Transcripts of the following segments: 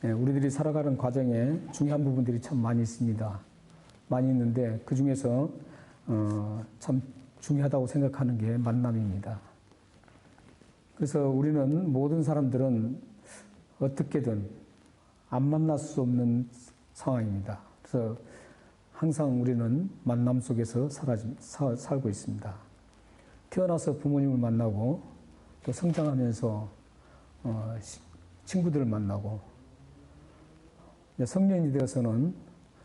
우리들이 살아가는 과정에 중요한 부분들이 참 많이 있습니다. 많이 있는데 그 중에서 참 중요하다고 생각하는 게 만남입니다. 그래서 우리는 모든 사람들은 어떻게든 안 만날 수 없는 상황입니다. 그래서 항상 우리는 만남 속에서 살고 있습니다. 태어나서 부모님을 만나고 또 성장하면서 친구들을 만나고 성년이 되어서는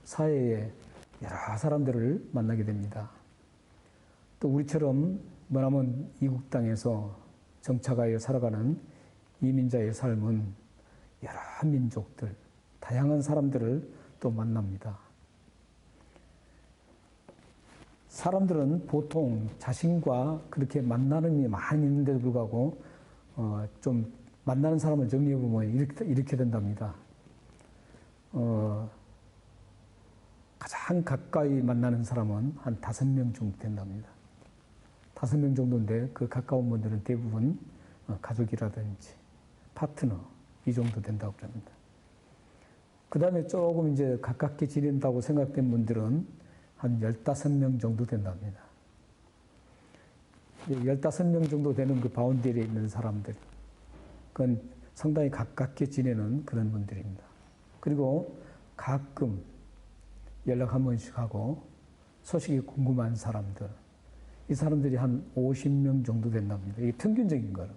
사회에 여러 사람들을 만나게 됩니다. 또 우리처럼 머나먼 이국 땅에서 정착하여 살아가는 이민자의 삶은 여러 민족들, 다양한 사람들을 또 만납니다. 사람들은 보통 자신과 그렇게 만나는 일이 많이 있는데도 불구하고 좀 만나는 사람을 정리해보면 이렇게 된답니다. 가장 가까이 만나는 사람은 한 5명 정도 된답니다. 5명 정도인데 그 가까운 분들은 대부분 가족이라든지 파트너 이 정도 된다고 그럽니다. 그 다음에 조금 이제 가깝게 지낸다고 생각된 분들은 한 15명 정도 된답니다. 15명 정도 되는 그 바운더리에 있는 사람들, 그건 상당히 가깝게 지내는 그런 분들입니다. 그리고 가끔 연락 한 번씩 하고 소식이 궁금한 사람들, 이 사람들이 한 50명 정도 된답니다. 이게 평균적인 거로.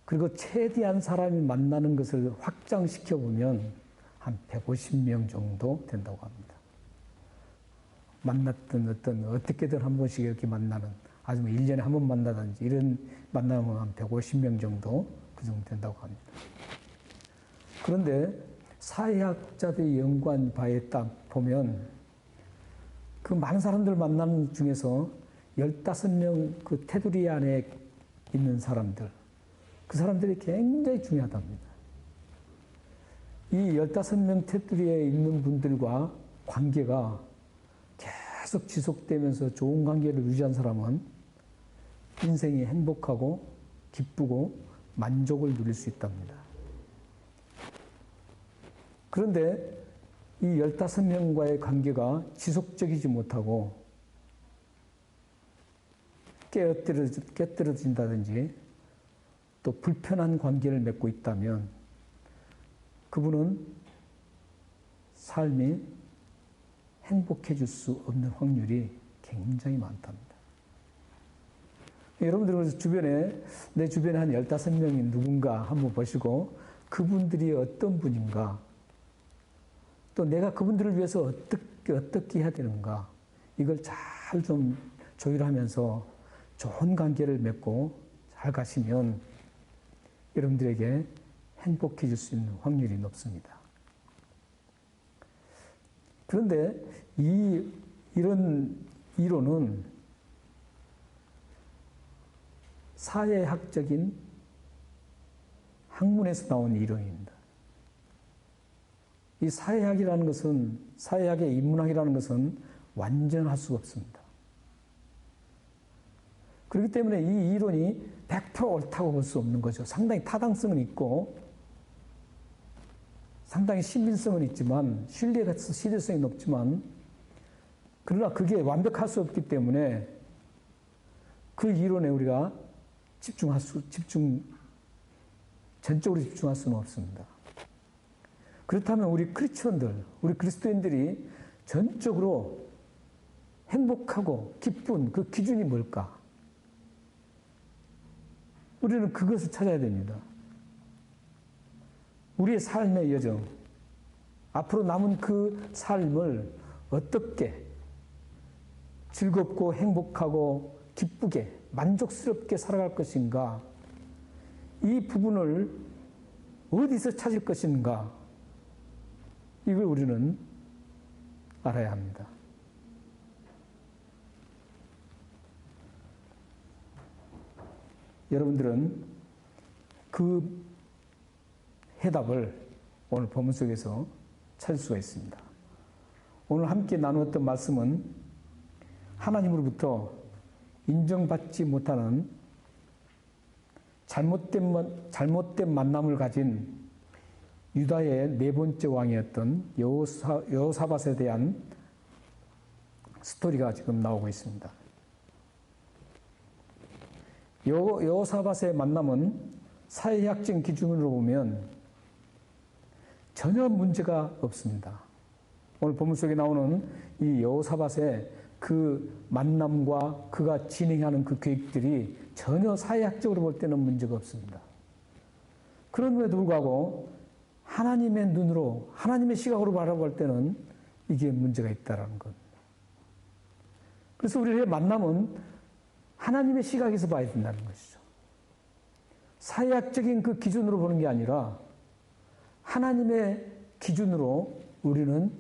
그리고 최대한 사람이 만나는 것을 확장시켜 보면 한 150명 정도 된다고 합니다. 만났던 어떻게든 한 번씩 이렇게 만나는, 아주 1년에 한 번 만나든지 이런 만나면 한 150명 정도 그 정도 된다고 합니다. 그런데 사회학자들이 연구한 바에 딱 보면 그 많은 사람들 만나는 중에서 15명 그 테두리 안에 있는 사람들, 그 사람들이 굉장히 중요하답니다. 이 15명 테두리에 있는 분들과 관계가 계속 지속되면서 좋은 관계를 유지한 사람은 인생이 행복하고 기쁘고 만족을 누릴 수 있답니다. 그런데 이 15명과의 관계가 지속적이지 못하고 깨어떨어진다든지 또 불편한 관계를 맺고 있다면 그분은 삶이 행복해질 수 없는 확률이 굉장히 많답니다. 여러분들 주변에, 내 주변에 한 15명이 누군가 한번 보시고 그분들이 어떤 분인가, 또 내가 그분들을 위해서 어떻게 해야 되는가, 이걸 잘 좀 조율하면서 좋은 관계를 맺고 잘 가시면 여러분들에게 행복해질 수 있는 확률이 높습니다. 그런데 이런 이론은 사회학적인 학문에서 나온 이론입니다. 이 사회학이라는 것은, 사회학의 인문학이라는 것은 완전할 수가 없습니다. 그렇기 때문에 이 이론이 100% 옳다고 볼 수 없는 거죠. 상당히 타당성은 있고 상당히 신빙성은 있지만 신뢰성이 높지만, 그러나 그게 완벽할 수 없기 때문에 그 이론에 우리가 전적으로 집중할 수는 없습니다. 그렇다면 우리 크리스천들, 우리 그리스도인들이 전적으로 행복하고 기쁜 그 기준이 뭘까? 우리는 그것을 찾아야 됩니다. 우리의 삶의 여정, 앞으로 남은 그 삶을 어떻게 즐겁고 행복하고 기쁘게 만족스럽게 살아갈 것인가, 이 부분을 어디서 찾을 것인가, 이걸 우리는 알아야 합니다. 여러분들은 그 해답을 오늘 본문 속에서 찾을 수가 있습니다. 오늘 함께 나누었던 말씀은 하나님으로부터 인정받지 못하는 잘못된 만남을 가진 유다의 네 번째 왕이었던 여호사밧에 대한 스토리가 지금 나오고 있습니다. 여호사밧의 만남은 사회학적 기준으로 보면 전혀 문제가 없습니다. 오늘 본문 속에 나오는 이 여호사밧의 그 만남과 그가 진행하는 그 계획들이 전혀 사회학적으로 볼 때는 문제가 없습니다. 그럼에도 불구하고 하나님의 눈으로, 하나님의 시각으로 바라볼 때는 이게 문제가 있다는 것. 그래서 우리의 만남은 하나님의 시각에서 봐야 된다는 것이죠. 사회학적인 그 기준으로 보는 게 아니라 하나님의 기준으로 우리는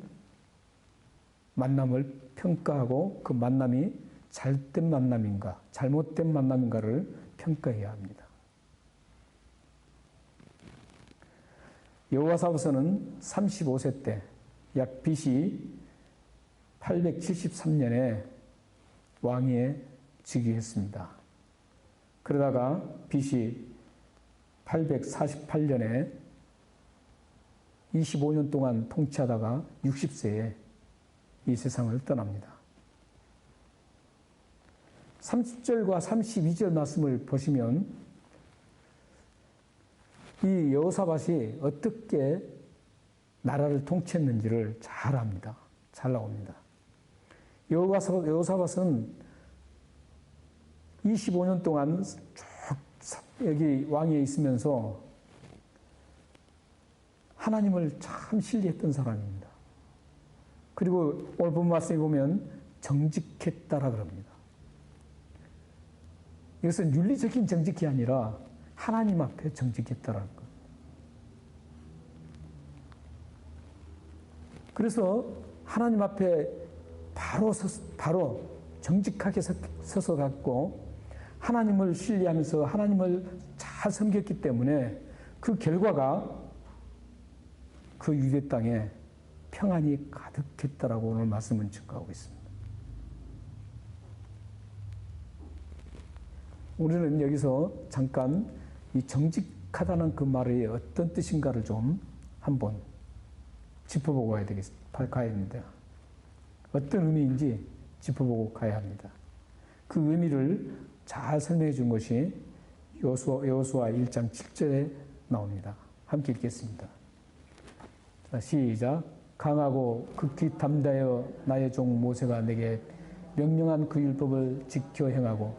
만남을 평가하고 그 만남이 잘된 만남인가, 잘못된 만남인가를 평가해야 합니다. 여호사밧은 35세 때, 약 BC 873년에 왕위에 즉위했습니다. 그러다가 BC 848년에 25년 동안 통치하다가 60세에 이 세상을 떠납니다. 30절과 32절 말씀을 보시면 이 여호사밧이 어떻게 나라를 통치했는지를 잘 압니다. 잘 나옵니다. 여호사밧은 25년 동안 쭉 여기 왕위에 있으면서 하나님을 참 신뢰했던 사람입니다. 그리고 오늘 본 말씀에 보면 정직했다라 그럽니다. 이것은 윤리적인 정직이 아니라 하나님 앞에 정직했다라는 것. 그래서 하나님 앞에 바로 정직하게 서서 갖고 하나님을 신뢰하면서 하나님을 잘 섬겼기 때문에 그 결과가 그 유대 땅에 평안이 가득했다라고 오늘 말씀은 증거하고 있습니다. 우리는 여기서 잠깐 이 정직하다는 그 말이 어떤 뜻인가를 좀 한번 짚어보고 가야 합니다. 어떤 의미인지 짚어보고 가야 합니다. 그 의미를 잘 설명해 준 것이 여호수아 1장 7절에 나옵니다. 함께 읽겠습니다. 자, 시작. 강하고 극히 담대하여 나의 종 모세가 내게 명령한 그 율법을 지켜 행하고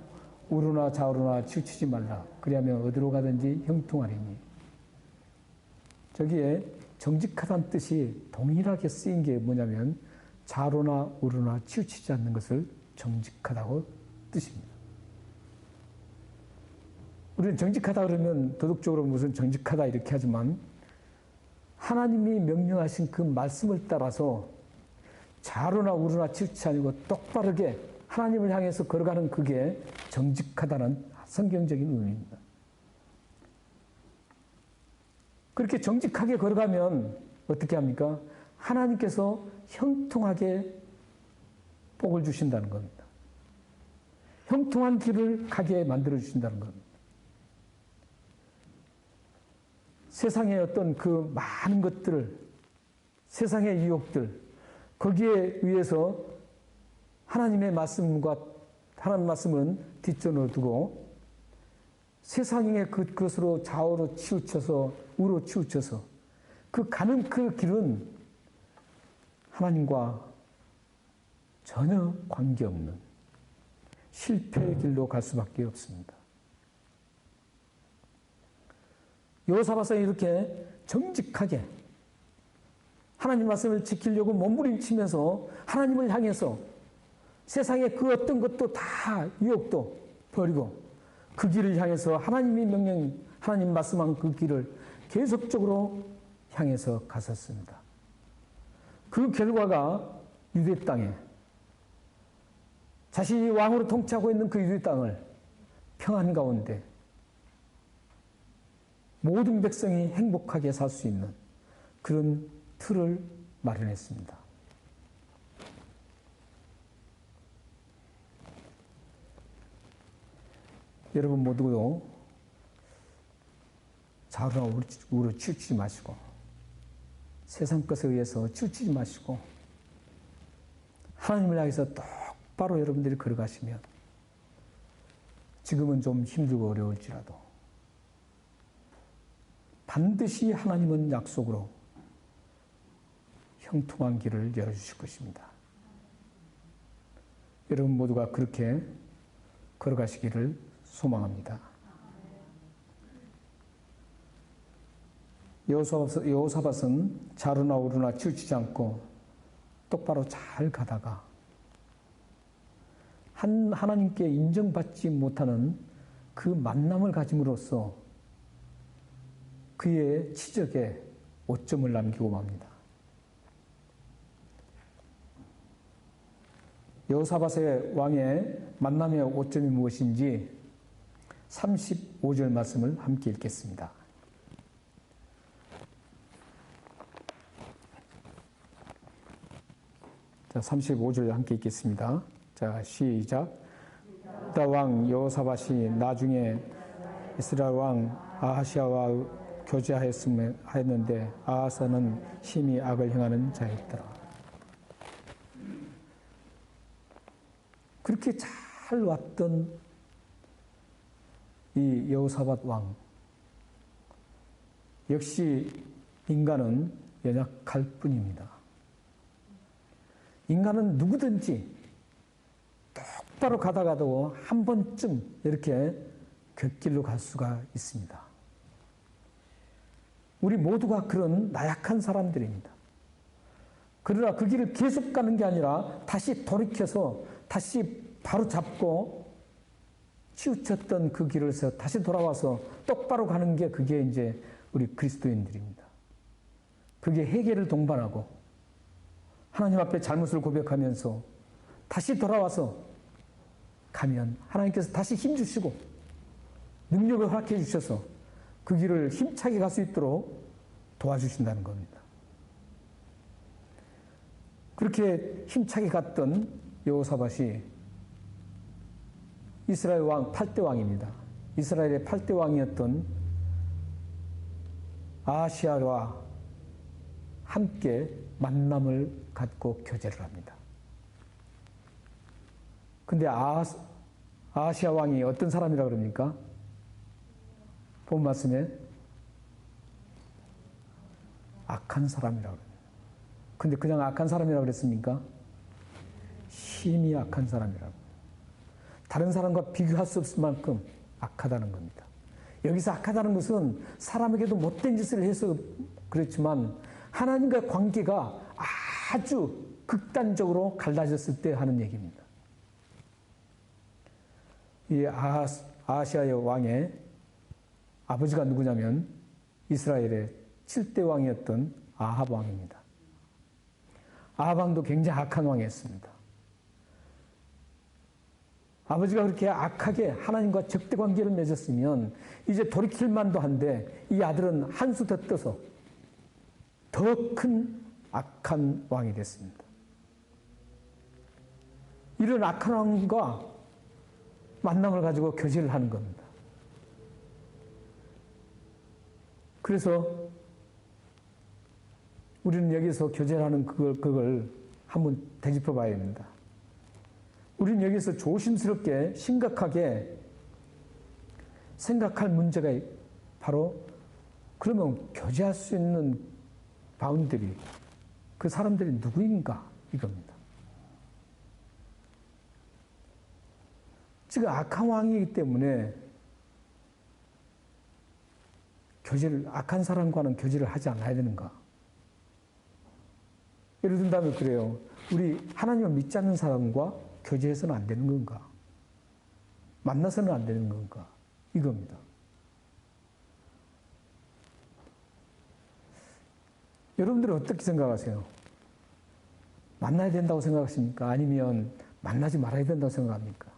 우르나 좌우르나 치우치지 말라. 그리하면 어디로 가든지 형통하리니. 저기에 정직하다는 뜻이 동일하게 쓰인 게 뭐냐면 좌로나 우르나 치우치지 않는 것을 정직하다고 뜻입니다. 우리는 정직하다 그러면 도덕적으로 무슨 정직하다 이렇게 하지만 하나님이 명령하신 그 말씀을 따라서 좌로나 우르나 치우치지 아니고 똑바르게 하나님을 향해서 걸어가는 그게 정직하다는 성경적인 의미입니다. 그렇게 정직하게 걸어가면 어떻게 합니까? 하나님께서 형통하게 복을 주신다는 겁니다. 형통한 길을 가게 만들어 주신다는 겁니다. 세상의 어떤 그 많은 것들을, 세상의 유혹들, 거기에 의해서 하나님의 말씀과 하나님 말씀은 뒷전으로 두고 세상의 그것으로 좌우로 치우쳐서 우로 치우쳐서 그 가는 그 길은 하나님과 전혀 관계없는 실패의 길로 갈 수밖에 없습니다. 여호사밧은 이렇게 정직하게 하나님 말씀을 지키려고 몸부림치면서 하나님을 향해서 세상의 그 어떤 것도 다 유혹도 버리고 그 길을 향해서 하나님이 하나님 말씀한 그 길을 계속적으로 향해서 갔었습니다. 그 결과가 유대 땅에 자신이 왕으로 통치하고 있는 그 유대 땅을 평안 가운데 모든 백성이 행복하게 살 수 있는 그런 틀을 마련했습니다. 여러분 모두도 좌우로 우로 치우치지 마시고 세상 것에 의해서 치우치지 마시고 하나님을 향해서 똑바로 여러분들이 걸어가시면 지금은 좀 힘들고 어려울지라도 반드시 하나님은 약속으로 형통한 길을 열어주실 것입니다. 여러분 모두가 그렇게 걸어가시기를 소망합니다. 여호사밧은 좌로나 우로나 치우치지 않고 똑바로 잘 가다가 하나님께 인정받지 못하는 그 만남을 가짐으로써 그의 치적에 오점을 남기고 맙니다. 여호사밧의 왕의 만남의 오점이 무엇인지 35절 말씀을 함께 읽겠습니다. 자, 35절 함께 읽겠습니다. 자, 시작. 유다 왕 여호사밧이 나중에 이스라엘 왕 아하시아와 교제하였는데 아하사는 심히 악을 행하는 자였더라. 그렇게 잘 왔던 이 여호사밧 왕, 역시 인간은 연약할 뿐입니다. 인간은 누구든지 똑바로 가다가도 한 번쯤 이렇게 곁길로 갈 수가 있습니다. 우리 모두가 그런 나약한 사람들입니다. 그러나 그 길을 계속 가는 게 아니라 다시 돌이켜서 다시 바로 잡고 치우쳤던 그 길에서 다시 돌아와서 똑바로 가는 게 그게 이제 우리 그리스도인들입니다. 그게 회개를 동반하고 하나님 앞에 잘못을 고백하면서 다시 돌아와서 가면 하나님께서 다시 힘주시고 능력을 허락해 주셔서 그 길을 힘차게 갈 수 있도록 도와주신다는 겁니다. 그렇게 힘차게 갔던 여호사밧이 이스라엘 왕 8대 왕입니다. 이스라엘의 8대 왕이었던 아하시아와 함께 만남을 갖고 교제를 합니다. 근데 아하시아 왕이 어떤 사람이라고 그럽니까? 본 말씀에 악한 사람이라고 그래요. 근데 그냥 악한 사람이라고 그랬습니까? 심히 악한 사람이라고. 다른 사람과 비교할 수 없을 만큼 악하다는 겁니다. 여기서 악하다는 것은 사람에게도 못된 짓을 해서 그렇지만 하나님과의 관계가 아주 극단적으로 갈라졌을 때 하는 얘기입니다. 이 아하시아의 왕의 아버지가 누구냐면 이스라엘의 7대 왕이었던 아합 왕입니다. 아합 왕도 굉장히 악한 왕이었습니다. 아버지가 그렇게 악하게 하나님과 적대 관계를 맺었으면 이제 돌이킬 만도 한데 이 아들은 한 수 더 떠서 더 큰 악한 왕이 됐습니다. 이런 악한 왕과 만남을 가지고 교제를 하는 겁니다. 그래서 우리는 여기서 교제를 하는 그걸 한번 되짚어 봐야 됩니다. 우리는 여기서 조심스럽게 심각하게 생각할 문제가 바로 그러면 교제할 수 있는 바운더리, 그 사람들이 누구인가 이겁니다. 지금 악한 왕이기 때문에 악한 사람과는 교제를 하지 않아야 되는가? 예를 든다면 그래요. 우리 하나님을 믿지 않는 사람과 교제해서는 안 되는 건가? 만나서는 안 되는 건가? 이겁니다. 여러분들은 어떻게 생각하세요? 만나야 된다고 생각하십니까? 아니면 만나지 말아야 된다고 생각합니까?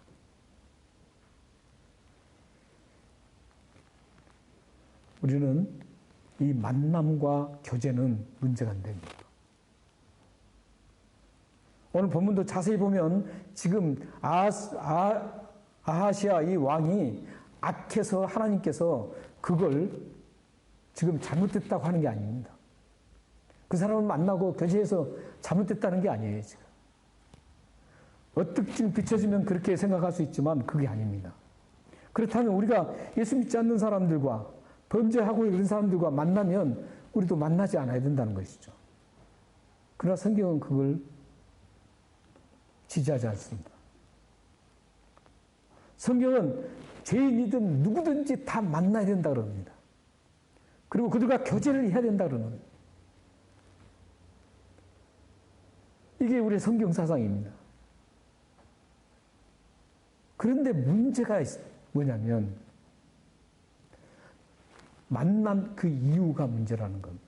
우리는 이 만남과 교제는 문제가 안 됩니다. 오늘 본문도 자세히 보면 지금 아하시아 이 왕이 악해서 하나님께서 그걸 지금 잘못됐다고 하는 게 아닙니다. 그 사람을 만나고 교제해서 잘못됐다는 게 아니에요, 지금. 어떻게 비춰지면 그렇게 생각할 수 있지만 그게 아닙니다. 그렇다면 우리가 예수 믿지 않는 사람들과 범죄하고 이런 사람들과 만나면 우리도 만나지 않아야 된다는 것이죠. 그러나 성경은 그걸 지지하지 않습니다. 성경은 죄인이든 누구든지 다 만나야 된다 그럽니다. 그리고 그들과 교제를 해야 된다 그러는 거예요. 이게 우리의 성경 사상입니다. 그런데 문제가 뭐냐면 만난 그 이유가 문제라는 겁니다.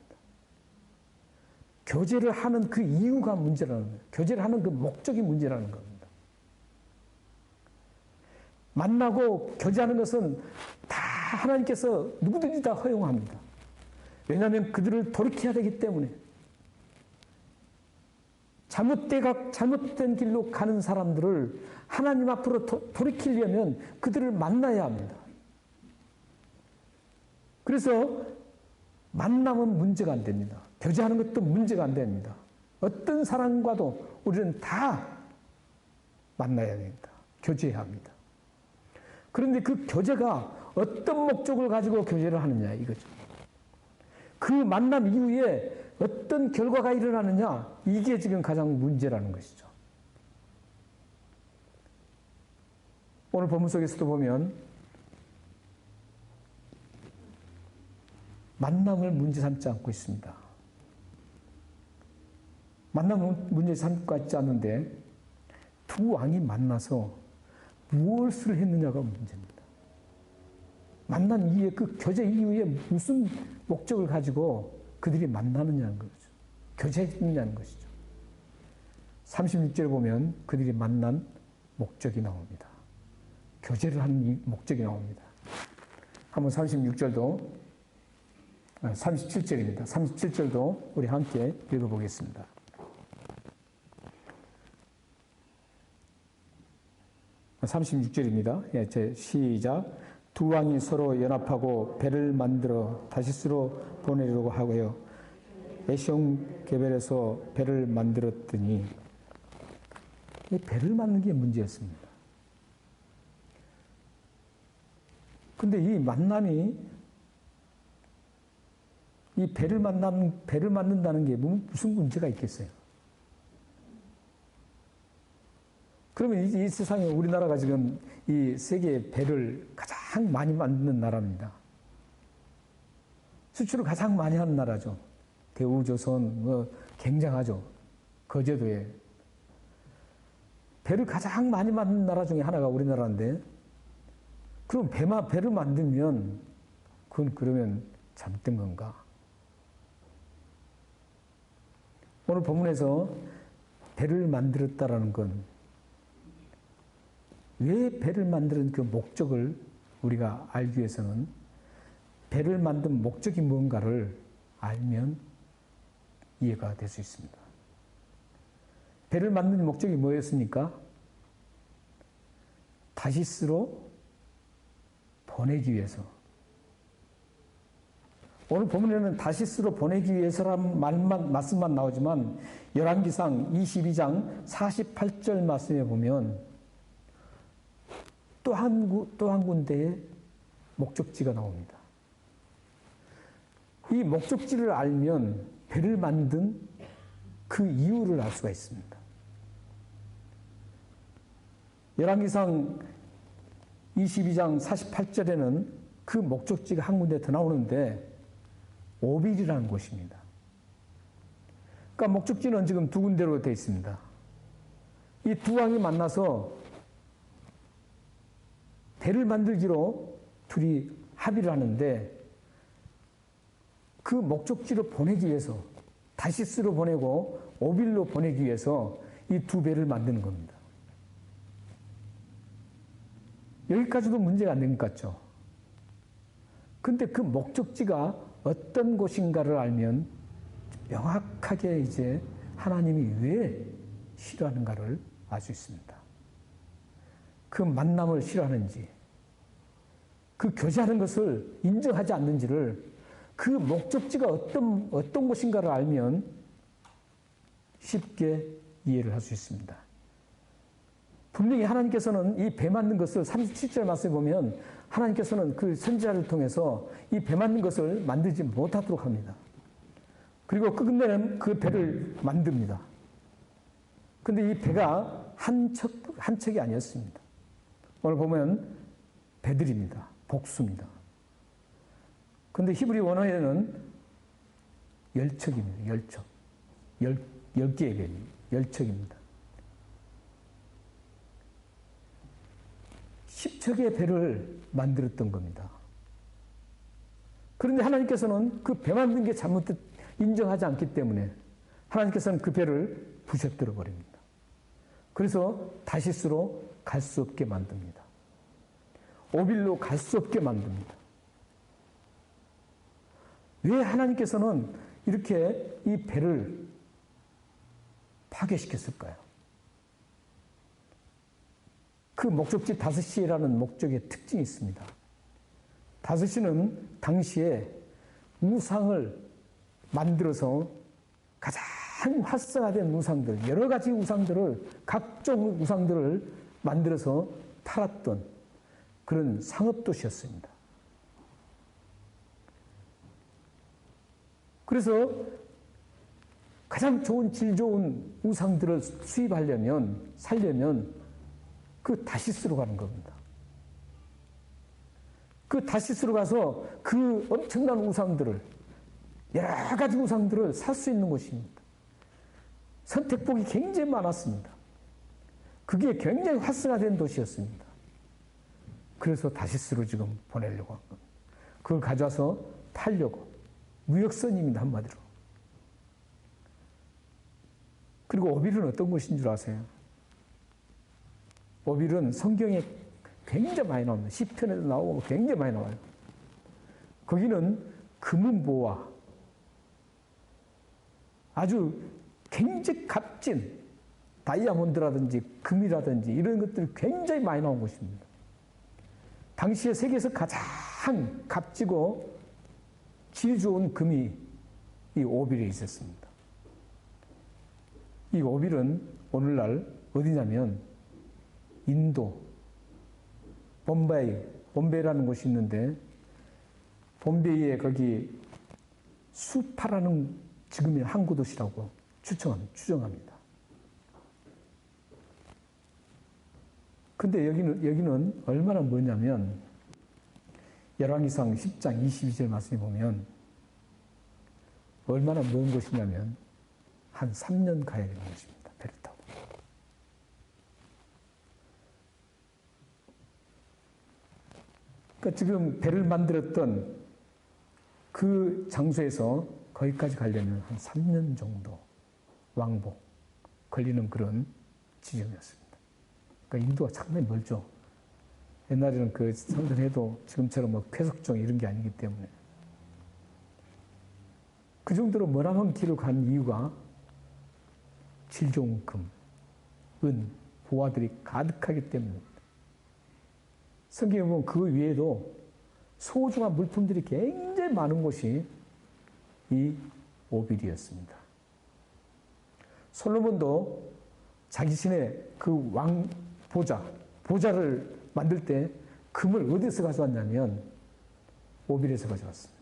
교제를 하는 그 이유가 문제라는 거예요. 교제를 하는 그 목적이 문제라는 겁니다. 만나고 교제하는 것은 다 하나님께서 누구든지 다 허용합니다. 왜냐하면 그들을 돌이켜야 되기 때문에. 잘못된 길로 가는 사람들을 하나님 앞으로 돌이키려면 그들을 만나야 합니다. 그래서 만남은 문제가 안 됩니다. 교제하는 것도 문제가 안 됩니다. 어떤 사람과도 우리는 다 만나야 됩니다. 교제해야 합니다. 그런데 그 교제가 어떤 목적을 가지고 교제를 하느냐 이거죠. 그 만남 이후에 어떤 결과가 일어나느냐 이게 지금 가장 문제라는 것이죠. 오늘 본문 속에서도 보면 만남을 문제 삼지 않고 있습니다. 만남을 문제 삼고 있지 않는데 두 왕이 만나서 무엇을 했느냐가 문제입니다. 만난 이후에 그 교제 이후에 무슨 목적을 가지고 그들이 만나느냐는 거죠. 교제했느냐는 것이죠. 36절에 보면 그들이 만난 목적이 나옵니다. 교제를 하는 목적이 나옵니다. 한번 36절도 37절입니다. 37절도 우리 함께 읽어보겠습니다. (36절입니다) 제 시작. 두 왕이 서로 연합하고 배를 만들어 다시스로 보내려고 하고요. 에시온 게벨에서 배를 만들었더니 이 배를 만드는 게 문제였습니다. 근데 이 만남이 이 배를 만든다는 게 무슨 문제가 있겠어요? 그러면 이 세상에 우리나라가 지금 이 세계 배를 가장 많이 만드는 나라입니다. 수출을 가장 많이 하는 나라죠. 대우조선 굉장하죠. 거제도에. 배를 가장 많이 만드는 나라 중에 하나가 우리나라인데 그럼 배를 만들면 그건 그러면 잘못된 건가? 오늘 본문에서 배를 만들었다라는 건 왜 배를 만드는 그 목적을 우리가 알기 위해서는 배를 만든 목적이 뭔가를 알면 이해가 될 수 있습니다. 배를 만든 목적이 뭐였습니까? 다시스로 보내기 위해서. 오늘 본문에는 다시스로 보내기 위해서라는 말씀만 나오지만 열왕기상 22장 48절 말씀에 보면 또 한 군데의 목적지가 나옵니다. 이 목적지를 알면 배를 만든 그 이유를 알 수가 있습니다. 열왕기상 22장 48절에는 그 목적지가 한 군데 더 나오는데 오빌이라는 곳입니다. 그러니까 목적지는 지금 두 군데로 되어 있습니다. 이 두 왕이 만나서 배를 만들기로 둘이 합의를 하는데 그 목적지로 보내기 위해서 다시스로 보내고 오빌로 보내기 위해서 이 두 배를 만드는 겁니다. 여기까지도 문제가 안 된 것 같죠? 근데 그 목적지가 어떤 곳인가를 알면 명확하게 이제 하나님이 왜 싫어하는가를 알 수 있습니다. 그 만남을 싫어하는지, 그 교제하는 것을 인정하지 않는지를 그 목적지가 어떤 곳인가를 알면 쉽게 이해를 할 수 있습니다. 분명히 하나님께서는 이 배 만든 것을 37절 말씀에 보면 하나님께서는 그 선지자를 통해서 이 배 만든 것을 만들지 못하도록 합니다. 그리고 끝내는 그 배를 만듭니다. 근데 이 배가 한 척이 아니었습니다. 오늘 보면 배들입니다. 복수입니다. 근데 히브리 원어에는 10척입니다. 10척. 10개의 배, 10척입니다. 10척의 배를 만들었던 겁니다. 그런데 하나님께서는 그 배 만든 게 잘못됐 인정하지 않기 때문에 하나님께서는 그 배를 부셔뜨려 버립니다. 그래서 다시스로 갈 수 없게 만듭니다. 오빌로 갈 수 없게 만듭니다. 왜 하나님께서는 이렇게 이 배를 파괴시켰을까요? 그 목적지 다섯시라는 목적의 특징이 있습니다. 다섯시는 당시에 우상을 만들어서 가장 활성화된 우상들, 여러 가지 우상들을, 각종 우상들을 만들어서 팔았던 그런 상업도시였습니다. 그래서 가장 좋은 질 좋은 우상들을 수입하려면, 살려면 그 다시스로 가는 겁니다. 그 다시스로 가서 그 엄청난 우상들을, 여러 가지 우상들을 살 수 있는 곳입니다. 선택폭이 굉장히 많았습니다. 그게 굉장히 활성화된 도시였습니다. 그래서 다시스로 지금 보내려고 한 겁니다. 그걸 가져와서 팔려고. 무역선입니다, 한마디로. 그리고 오빌은 어떤 곳인 줄 아세요? 오빌은 성경에 굉장히 많이 나옵니다. 시편에도 나오고 굉장히 많이 나와요. 거기는 금은보화, 아주 굉장히 값진 다이아몬드라든지 금이라든지 이런 것들이 굉장히 많이 나온 곳입니다. 당시에 세계에서 가장 값지고 질 좋은 금이 이 오빌에 있었습니다. 이 오빌은 오늘날 어디냐면 인도, 봄베이라는 곳이 있는데 봄베이에 거기 수파라는 지금의 항구 도시라고 추정합니다. 근데 여기는 얼마나 멀냐면 열왕기상 10장 22절 말씀에 보면 얼마나 먼 곳이냐면 한 3년 가야 되는 곳입니다. 배를 타고. 그러니까 지금 배를 만들었던 그 장소에서 거기까지 가려면 한 3년 정도 왕복 걸리는 그런 지점이었습니다. 그러니까 인도가 상당히 멀죠. 옛날에는 그 상전해도 지금처럼 뭐 쾌속종 이런 게 아니기 때문에 그 정도로 머나먼 길을 간 이유가 질 좋은 금, 은, 보화들이 가득하기 때문입니다. 성경에 보면 그 외에도 소중한 물품들이 굉장히 많은 곳이 이 오빌이었습니다. 솔로몬도 자기 신의 그 왕 보좌를 만들 때 금을 어디서 가져왔냐면 오빌에서 가져왔습니다.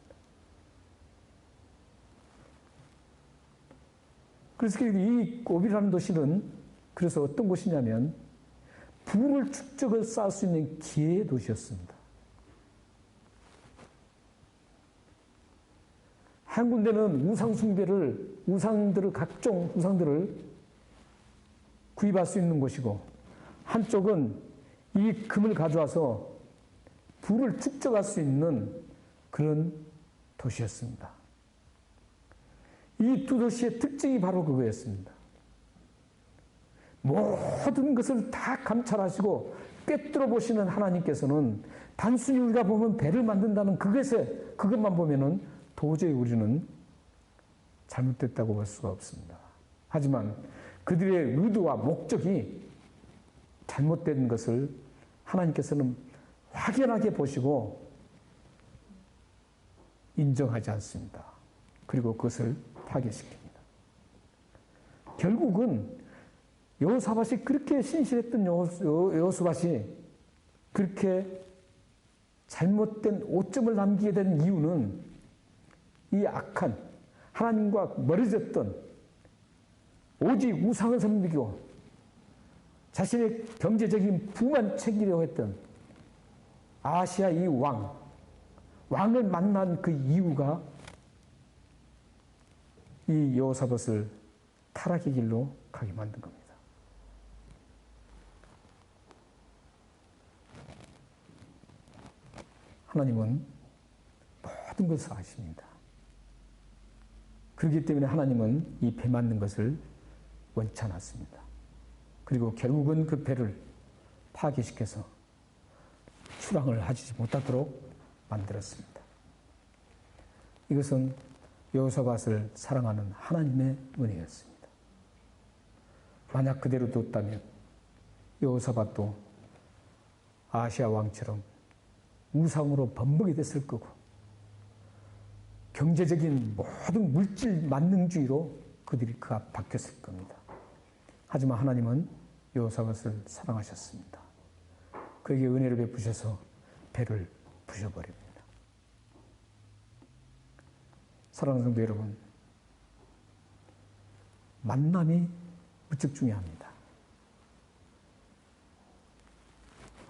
그래서 이 오빌이라는 도시는 그래서 어떤 곳이냐면 부를 축적을 쌓을 수 있는 기회의 도시였습니다. 한 군데는 각종 우상들을 구입할 수 있는 곳이고, 한쪽은 이 금을 가져와서 부를 축적할 수 있는 그런 도시였습니다. 이 두 도시의 특징이 바로 그거였습니다. 모든 것을 다 감찰하시고 꿰뚫어 보시는 하나님께서는 단순히 우리가 보면 배를 만든다는 그것만 보면은 도저히 우리는 잘못됐다고 볼 수가 없습니다. 하지만 그들의 의도와 목적이 잘못된 것을 하나님께서는 확연하게 보시고 인정하지 않습니다. 그리고 그것을 파괴시킵니다. 결국은 여호사밧이 그렇게 신실했던 여호사밧이 그렇게 잘못된 오점을 남기게 된 이유는 이 악한 하나님과 멀어졌던 오직 우상을 섬기고 자신의 경제적인 부만 챙기려고 했던 아시아 이 왕을 만난 그 이유가 이 여호사밧을 타락의 길로 가게 만든 겁니다. 하나님은 모든 것을 아십니다. 그렇기 때문에 하나님은 이 배 만든 것을 원치 않았습니다. 그리고 결국은 그 배를 파괴시켜서 출항을 하지 못하도록 만들었습니다. 이것은 여호사밧을 사랑하는 하나님의 은혜였습니다. 만약 그대로 뒀다면 여호사밧도 아시아 왕처럼 우상으로 범벅이 됐을 거고 경제적인 모든 물질 만능주의로 그가 바뀌었을 겁니다. 하지만 하나님은 여호사밧을 사랑하셨습니다. 그에게 은혜를 베푸셔서 배를 부셔버립니다. 사랑하는 성도 여러분, 만남이 무척 중요합니다.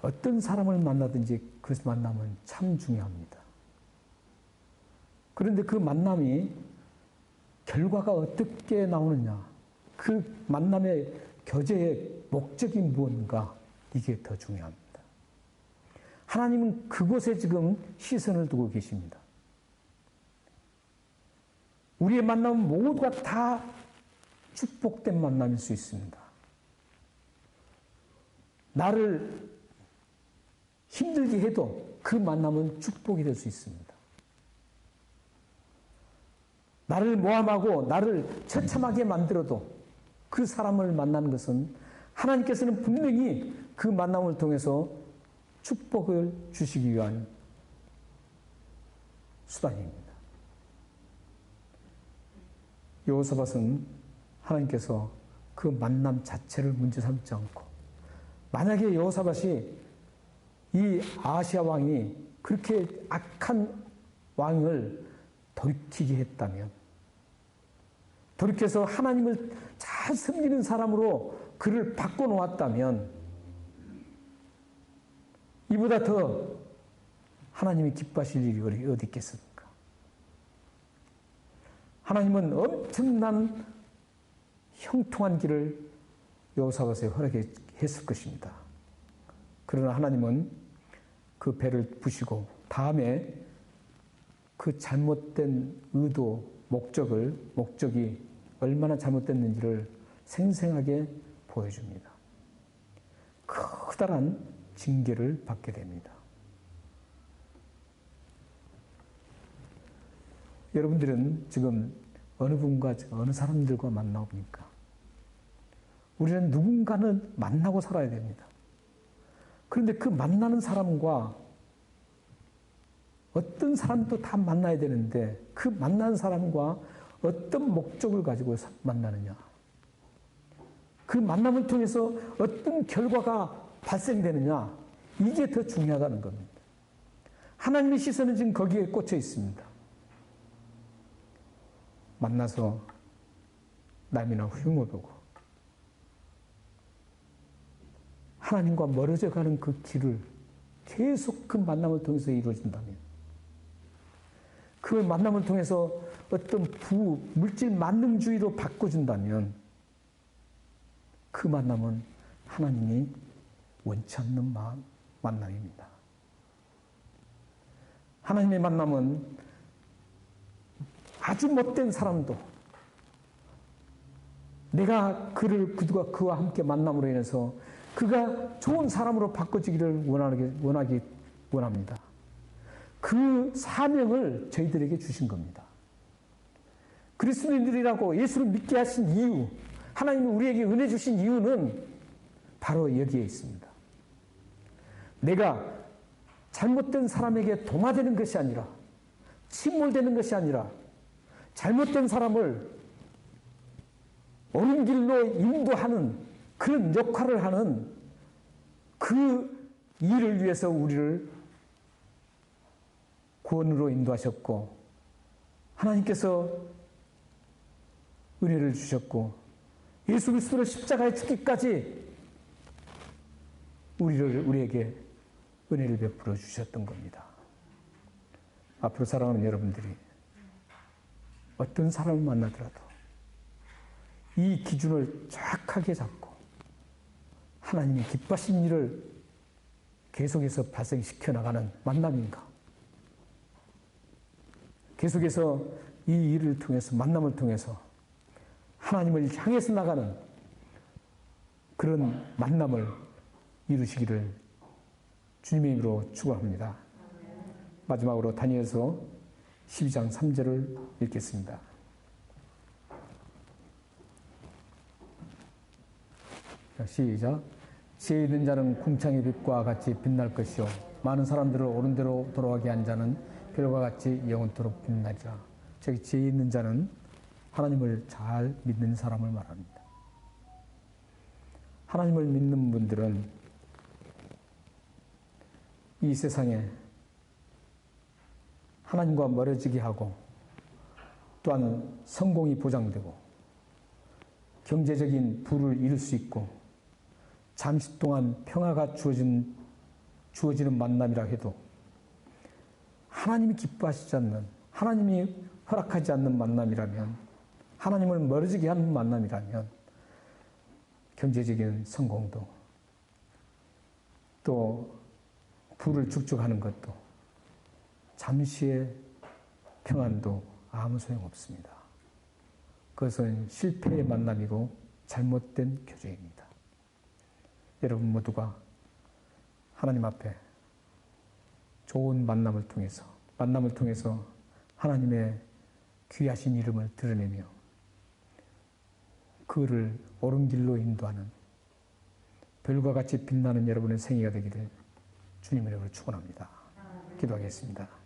어떤 사람을 만나든지 그 만남은 참 중요합니다. 그런데 그 만남이 결과가 어떻게 나오느냐, 그 만남의 교제의 목적이 무엇인가, 이게 더 중요합니다. 하나님은 그곳에 지금 시선을 두고 계십니다. 우리의 만남은 모두가 다 축복된 만남일 수 있습니다. 나를 힘들게 해도 그 만남은 축복이 될 수 있습니다. 나를 모함하고 나를 처참하게 만들어도 그 사람을 만나는 것은 하나님께서는 분명히 그 만남을 통해서 축복을 주시기 위한 수단입니다. 여호사밧은 하나님께서 그 만남 자체를 문제 삼지 않고, 만약에 여호사밧이 이 아시아 왕이 그렇게 악한 왕을 돌이키게 했다면, 돌이켜서 하나님을 잘 섬기는 사람으로 그를 바꿔놓았다면 이보다 더 하나님이 기뻐하실 일이 어디 있겠습니까? 하나님은 엄청난 형통한 길을 여호사밧에 허락했을 것입니다. 그러나 하나님은 그 배를 부시고 다음에 그 잘못된 의도, 목적이 얼마나 잘못됐는지를 생생하게 보여줍니다. 커다란 징계를 받게 됩니다. 여러분들은 지금 어느 분과 어느 사람들과 만나옵니까? 우리는 누군가는 만나고 살아야 됩니다. 그런데 그 만나는 사람과 어떤 사람도 다 만나야 되는데 그 만나는 사람과 어떤 목적을 가지고 만나느냐, 그 만남을 통해서 어떤 결과가 발생되느냐, 이게 더 중요하다는 겁니다. 하나님의 시선은 지금 거기에 꽂혀 있습니다. 만나서 남이나 흉을 보고 하나님과 멀어져 가는 그 길을 계속 그 만남을 통해서 이루어진다면, 그 만남을 통해서 어떤 물질 만능주의로 바꿔준다면 그 만남은 하나님이 원치 않는 만남입니다. 하나님의 만남은 아주 못된 사람도 내가 그와 함께 만남으로 인해서 그가 좋은 사람으로 바꿔지기를 원합니다. 그 사명을 저희들에게 주신 겁니다. 그리스도인들이라고 예수를 믿게 하신 이유, 하나님이 우리에게 은혜 주신 이유는 바로 여기에 있습니다. 내가 잘못된 사람에게 동화되는 것이 아니라, 침몰되는 것이 아니라, 잘못된 사람을 옳은 길로 인도하는 그런 역할을 하는 그 일을 위해서 우리를 구원으로 인도하셨고 하나님께서 은혜를 주셨고 예수 그리스도를 십자가에 죽기까지 우리에게 은혜를 베풀어 주셨던 겁니다. 앞으로 사랑하는 여러분들이 어떤 사람을 만나더라도 이 기준을 정확하게 잡고 하나님이 기뻐하신 일을 계속해서 발생시켜 나가는 만남인가? 계속해서 이 일을 통해서 만남을 통해서 하나님을 향해서 나가는 그런 만남을 이루시기를 주님의 이름으로 축원합니다. 마지막으로 다니엘서 12장 3절을 읽겠습니다. 시작. 지혜 있는 자는 궁창의 빛과 같이 빛날 것이요 많은 사람들을 옳은 대로 돌아가게 한 자는 별과 같이 영원토록 빛나리라. 저기 지혜 있는 자는 하나님을 잘 믿는 사람을 말합니다. 하나님을 믿는 분들은 이 세상에 하나님과 멀어지게 하고 또한 성공이 보장되고 경제적인 부를 이룰 수 있고 잠시 동안 평화가 주어지는 만남이라 해도 하나님이 기뻐하시지 않는, 하나님이 허락하지 않는 만남이라면, 하나님을 멀어지게 하는 만남이라면 경제적인 성공도 또 부를 축적하는 것도 잠시의 평안도 아무 소용없습니다. 그것은 실패의 만남이고 잘못된 교제입니다. 여러분 모두가 하나님 앞에 좋은 만남을 통해서 하나님의 귀하신 이름을 드러내며 그를 옳은 길로 인도하는 별과 같이 빛나는 여러분의 생애가 되기를 주님의 이름으로 축원합니다. 기도하겠습니다.